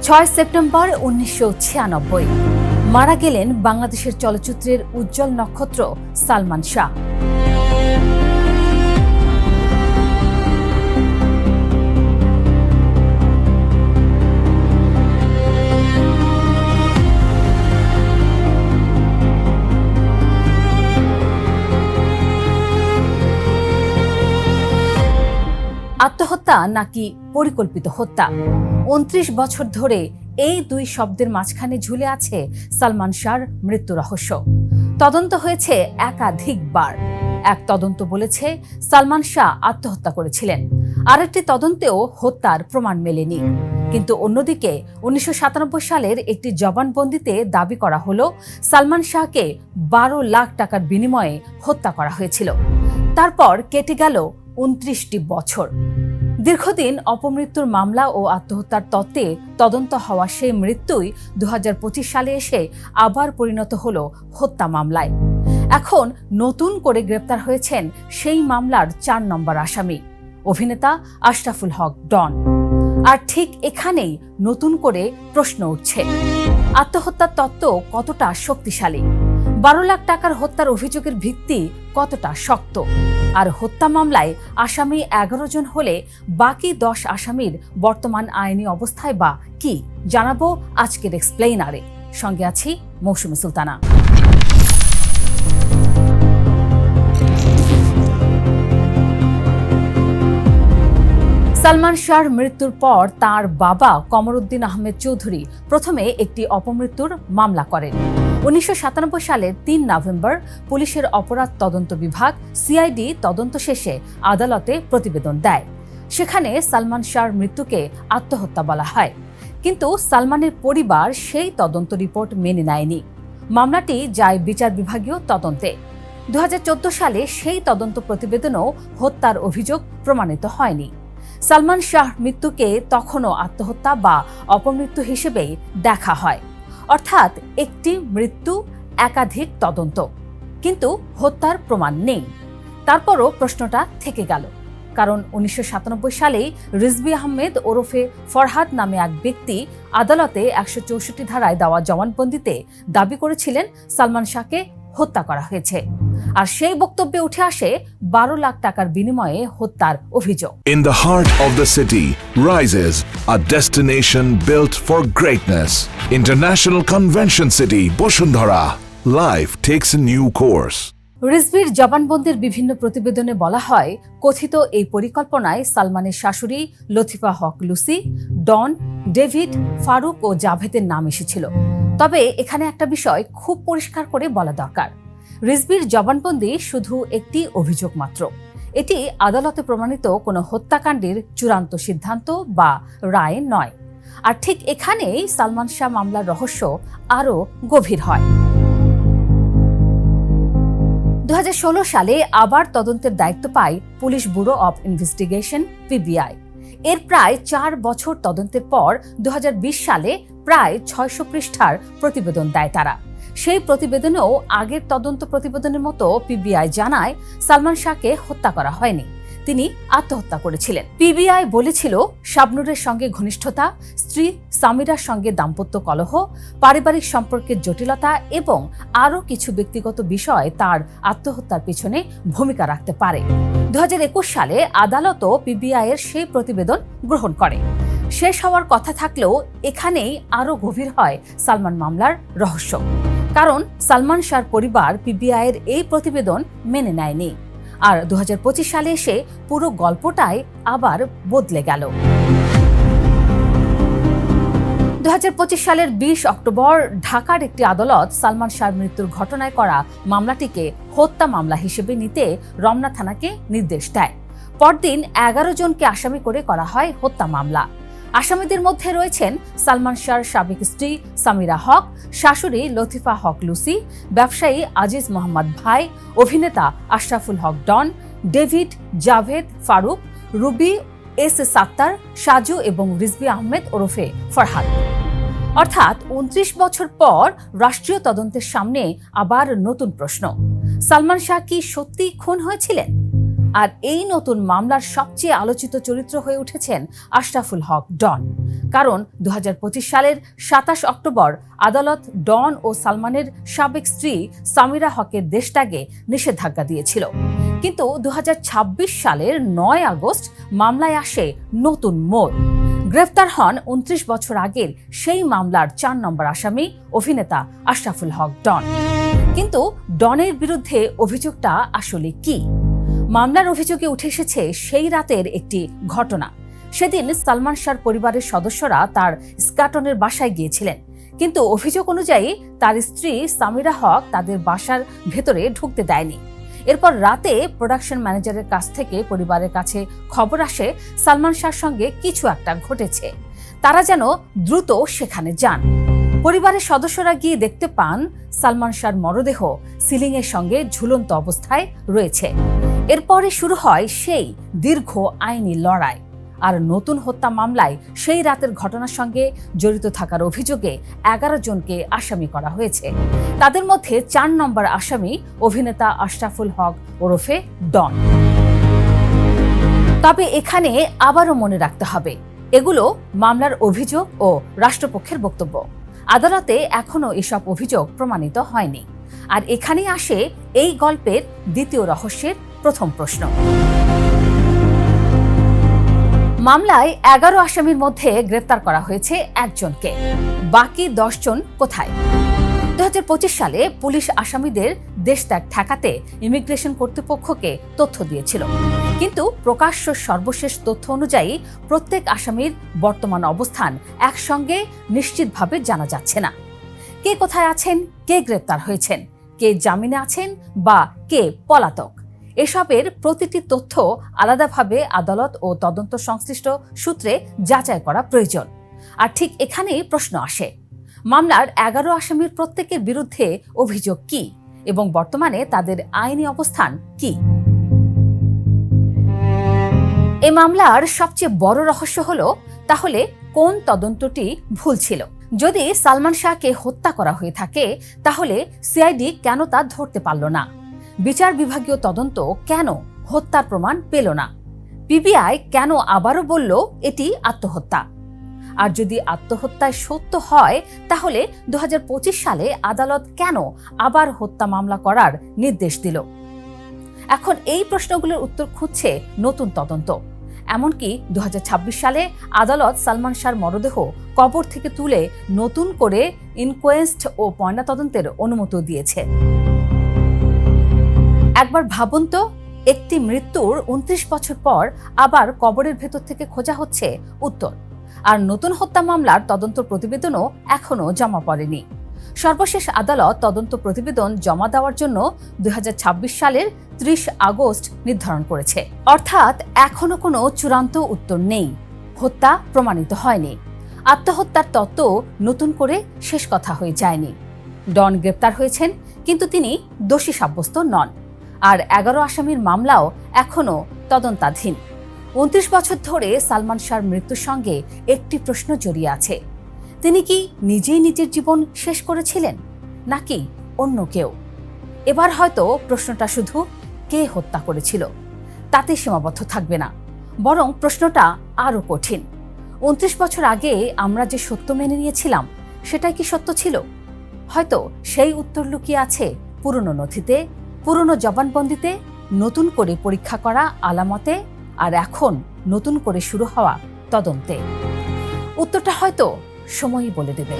6 September 1996 মারা গেলেন বাংলাদেশের চলচ্চিত্রের উজ্জ্বল নক্ষত্র সালমান শাহ। আত্মহত্যা নাকি পরিকল্পিত হত্যা? 29 বছর ধরে এই দুই শব্দের মাঝখানে ঝুলে আছে সালমান শাহর মৃত্যু রহস্য। তদন্ত হয়েছে একাধিকবার। এক তদন্ত বলেছে সালমান শাহ আত্মহত্যা করেছিলেন, আরেকটি তদন্তেও হত্যার প্রমাণ মেলেনি। কিন্তু অন্যদিকে 1997 সালের একটি জবানবন্দিতে দাবি করা হলো সালমান শাহকে 12 লাখ টাকার বিনিময়ে হত্যা করা হয়েছিল। তারপর কেটে গেল 29টি বছর। দীর্ঘদিন অপমৃত্যুর মামলা ও আত্মহত্যার তত্ত্বে তদন্ত হওয়া সেই মৃত্যুই 2025 সালে এসে আবার পরিণত হলো হত্যা মামলায়। এখন নতুন করে গ্রেপ্তার হয়েছেন সেই মামলার 4 নম্বর আসামি, অভিনেতা আশরাফুল হক ডন। আর ঠিক এখানেই নতুন করে প্রশ্ন উঠছে, আত্মহত্যার তত্ত্ব কতটা শক্তিশালী? 12 লাখ টাকার হত্যার অভিযোগের ভিত্তি কতটা শক্ত? আর হত্যা মামলায় আসামি 11 জন হলে বাকি 10 আসামির বর্তমান আইনি অবস্থায় বা কি, জানাবো আজকের এক্সপ্লেইনারে। সঙ্গে আছি মৌসুমী সুলতানা। সালমান শাহর মৃত্যুর পর তার বাবা কমরউদ্দিন আহমেদ চৌধুরী প্রথমে একটি অপমৃত্যুর মামলা করেন। 1997 সালের 3 নভেম্বর পুলিশের অপরাধ তদন্ত বিভাগ সিআইডি তদন্ত শেষে আদালতে প্রতিবেদন দেয়। সেখানে সালমান শাহর মৃত্যুকে আত্মহত্যা বলা হয়, কিন্তু সালমানের পরিবার সেই তদন্ত রিপোর্ট মেনে নেয়নি। মামলাটি যায় বিচার বিভাগীয় তদন্তে। 2014 সালে সেই তদন্ত প্রতিবেদনেও হত্যার অভিযোগ প্রমাণিত হয়নি। সালমান শাহর মৃত্যুকে তখনও আত্মহত্যা বা অপমৃত্যু হিসেবেই দেখা হয়, অর্থাৎ একটি মৃত্যু, একাধিক তদন্ত, কিন্তু হত্যার প্রমাণ নেই। তারপরও প্রশ্নটা থেকে গেল, কারণ 1997 সালেই রিজভী আহমেদ ওরফে ফরহাদ নামে এক ব্যক্তি আদালতে 164 ধারায় দেওয়া জবানবন্দিতে দাবি করেছিলেন সালমান শাহকে হত্যা করা হয়েছে। আর সেই বক্তব্যে উঠে আসে 12 লাখ টাকার বিনিময়ে হত্যার অভিযোগ। In the heart of the city rises a destination built for greatness. International Convention City, Bosundhara. Life takes a new course. রিজভির জবানবন্দির বিভিন্ন প্রতিবেদনে বলা হয়, কথিত এই পরিকল্পনায় সালমানের শাশুড়ি লতিফা হক লুসি, ডন, ডেভিড, ফারুক ও জাভেদের নাম এসেছিল। তবে এখানে একটা বিষয় খুব পরিষ্কার করে বলা দরকার, রিজভির জবানবন্দি শুধু একটি অভিযোগ মাত্র। এটি আদালতে প্রমাণিত কোনো হত্যাকাণ্ডের চূড়ান্ত সিদ্ধান্ত বা রায় নয়। আর ঠিক এখানেই সালমান শাহ মামলার রহস্য আরও গভীর হয়। 2016 সালে আবার তদন্তের দায়িত্ব পায় police bureau of investigation PBI. এর প্রায় 4 বছর তদন্তের পর 2020 সালে প্রায় 600 পৃষ্ঠার প্রতিবেদন দেয় তারা। সেই প্রতিবেদনেও আগের তদন্ত প্রতিবেদনের মতো পিবিআই জানায় সালমান শাহকে হত্যা করা হয়নি, তিনি আত্মহত্যা করেছিলেন। পিবিআই বলেছিল শাবনুরের সঙ্গে ঘনিষ্ঠতা, স্ত্রী সামিরার সঙ্গে দাম্পত্য কলহ, পারিবারিক সম্পর্কের জটিলতা এবং আরও কিছু ব্যক্তিগত বিষয় তার আত্মহত্যার পিছনে ভূমিকা রাখতে পারে। 2021 সালে আদালতও পিবিআই এর সেই প্রতিবেদন গ্রহণ করে। শেষ হওয়ার কথা থাকলেও এখানেই আরও গভীর হয় সালমান মামলার রহস্য, কারণ সালমান শাহর পরিবার পিবিআই এর এই প্রতিবেদন মেনে নেয়নি। আর 2025 সালে এসে পুরো গল্পটাই আবার বদলে গেল। 2025 সালের 20 অক্টোবর ঢাকার একটি আদালত সালমান শাহর মৃত্যুর ঘটনায় করা মামলাটিকে হত্যা মামলা হিসেবে নিতে রমনা থানাকে নির্দেশ দেয়। পরদিন 11 জনকে আসামি করে করা হয় হত্যা মামলা। আসামিদের মধ্যে রয়েছেন সালমান শাহর সাবেক স্ত্রী সামিরা হক, শাশুড়ি লতিফা হক লুসি, ব্যবসায়ী আজিজ মোহাম্মদ ভাই, অভিনেতা Ashraful Haque Don, David, Javed, Faruk, Ruby, S Sattar, Saju এবং রিজভী আহমেদ ওরফে ফরহাদ। অর্থাৎ 29 বছর পর রাষ্ট্রীয় তদন্তের সামনে আবার নতুন প্রশ্ন, সালমান শাহ কি সত্যি খুন হয়েছিলেন? আর এই নতুন মামলার সবচেয়ে আলোচিত চরিত্র হয়ে উঠেছেন আশরাফুল হক ডন। কারণ ২০২৫ সালের ২৭ অক্টোবর আদালত ডন ও সালমানের সাবেক স্ত্রী সামিরা হকের দেশত্যাগে নিষেধাজ্ঞা দিয়েছিল। কিন্তু ২০২৬ সালের ৯ আগস্ট মামলায় আসে নতুন মোড়। গ্রেফতার হন ২৯ বছর আগের সেই মামলার ৪ নম্বর আসামি অভিনেতা আশরাফুল হক ডন। কিন্তু ডনের বিরুদ্ধে অভিযোগটা আসলে কি? মামলার অভিযোগে উঠে এসেছে সেই রাতের একটি ঘটনা। সেদিন সালমান শাহর পরিবারের সদস্যরা তার স্কাটনের বাসায় গিয়েছিলেন, কিন্তু অভিযোগ অনুযায়ী তার স্ত্রী সামিরা হক তাদের বাসার ভেতরে ঢুকতে দেয়নি। এরপর রাতে প্রোডাকশন ম্যানেজারের কাছ থেকে পরিবারের কাছে খবর আসে সালমান শাহর সঙ্গে কিছু একটা ঘটেছে। তারা যেন দ্রুত সেখানে যান। পরিবারের সদস্যরা গিয়ে দেখতে পান সালমান শাহর মরদেহ সিলিংয়ের সঙ্গে ঝুলন্ত অবস্থায় রয়েছে। এরপরে শুরু হয় সেই দীর্ঘ আইনি লড়াই। আর নতুন হত্যা মামলায় সেই রাতের ঘটনার সঙ্গে জড়িত থাকার অভিযোগে ১১ জনকে আসামি করা হয়েছে। তাদের মধ্যে ৪ নম্বর আসামি অভিনেতা আশরাফুল হক ওরফে ডন। তবে এখানে আবারও মনে রাখতে হবে, এগুলো মামলার অভিযোগ ও রাষ্ট্রপক্ষের বক্তব্য। আদালতে এখনো এসব অভিযোগ প্রমাণিত হয়নি। আর এখানেই আসে এই গল্পের দ্বিতীয় রহস্যের প্রথম প্রশ্ন। মামলায় ১১ আসামির মধ্যে গ্রেফতার করা হয়েছে একজনকে, বাকি ১০ জন কোথায়? ২০২৫ সালে পুলিশ আসামিদের দেশত্যাগ ঠেকাতে ইমিগ্রেশন কর্তৃপক্ষকে তথ্য দিয়েছিল। কিন্তু প্রকাশ্য সর্বশেষ তথ্য অনুযায়ী প্রত্যেক আসামির বর্তমান অবস্থান একসঙ্গে নিশ্চিতভাবে জানা যাচ্ছে না। কে কোথায় আছেন, কে গ্রেফতার হয়েছেন, কে জামিনে আছেন বা কে পলাতক, এসবের প্রতিটি তথ্য আলাদাভাবে আদালত ও তদন্ত সংশ্লিষ্ট সূত্রে যাচাই করা প্রয়োজন। আর ঠিক এখানেই প্রশ্ন আসে, মামলার ১১ আসামির প্রত্যেকের বিরুদ্ধে অভিযোগ কি এবং বর্তমানে তাদের আইনি অবস্থান কি? এই মামলার সবচেয়ে বড় রহস্য হলো, তাহলে কোন তদন্তটি ভুল ছিল? যদি সালমান শাহকে হত্যা করা হয়ে থাকে, তাহলে সিআইডি কেন তা ধরতে পারল না? বিচার বিভাগীয় তদন্ত কেন হত্যার প্রমাণ পেল না? পিবিআই কেন আবারও বলল এটি আত্মহত্যা? আর যদি আত্মহত্যায় সত্য হয়, তাহলে ২০২৫ সালে আদালত কেন আবার হত্যা মামলা করার নির্দেশ দিল? এখন এই প্রশ্নগুলোর উত্তর খুঁজছে নতুন তদন্ত। এমনকি ২০২৬ সালে আদালত সালমান শাহর মরদেহ কবর থেকে তুলে নতুন করে ইনকোয়েস্ট ও ময়নাতদন্তের অনুমতি দিয়েছে। একবার ভাবুন তো, একটি মৃত্যুর ২৯ বছর পর আবার কবরের ভেতর থেকে খোঁজা হচ্ছে উত্তর। আর নতুন হত্যা মামলার তদন্ত প্রতিবেদনও এখনো জমা পড়েনি। সর্বশেষ আদালত তদন্ত প্রতিবেদন জমা দেওয়ার জন্য ২০২৬ সালের ৩০ আগস্ট নির্ধারণ করেছে। অর্থাৎ এখনো কোনো চূড়ান্ত উত্তর নেই, হত্যা প্রমাণিত হয়নি, আত্মহত্যার তত্ত্ব নতুন করে শেষ কথা হয়ে যায়নি। ডন গ্রেপ্তার হয়েছেন, কিন্তু তিনি দোষী সাব্যস্ত নন। আর ১১ আসামির মামলাও এখনো তদন্তাধীন। ২৯ বছর ধরে সালমান শাহর মৃত্যুর সঙ্গে একটি প্রশ্ন জড়িয়ে আছে, তিনি কি নিজেই নিজের জীবন শেষ করেছিলেন নাকি অন্য কেউ? এবার হয়তো প্রশ্নটা শুধু কে হত্যা করেছিল তাতে সীমাবদ্ধ থাকবে না, বরং প্রশ্নটা আরো কঠিন। ২৯ বছর আগে আমরা যে সত্য মেনে নিয়েছিলাম, সেটাই কি সত্য ছিল? হয়তো সেই উত্তর লুকিয়ে আছে পুরনো নথিতে, পুরনো জবানবন্দিতে, নতুন করে পরীক্ষা করা আলামতে, আর এখন নতুন করে শুরু হওয়া তদন্তে। উত্তরটা হয়তো সময়ই বলে দেবে।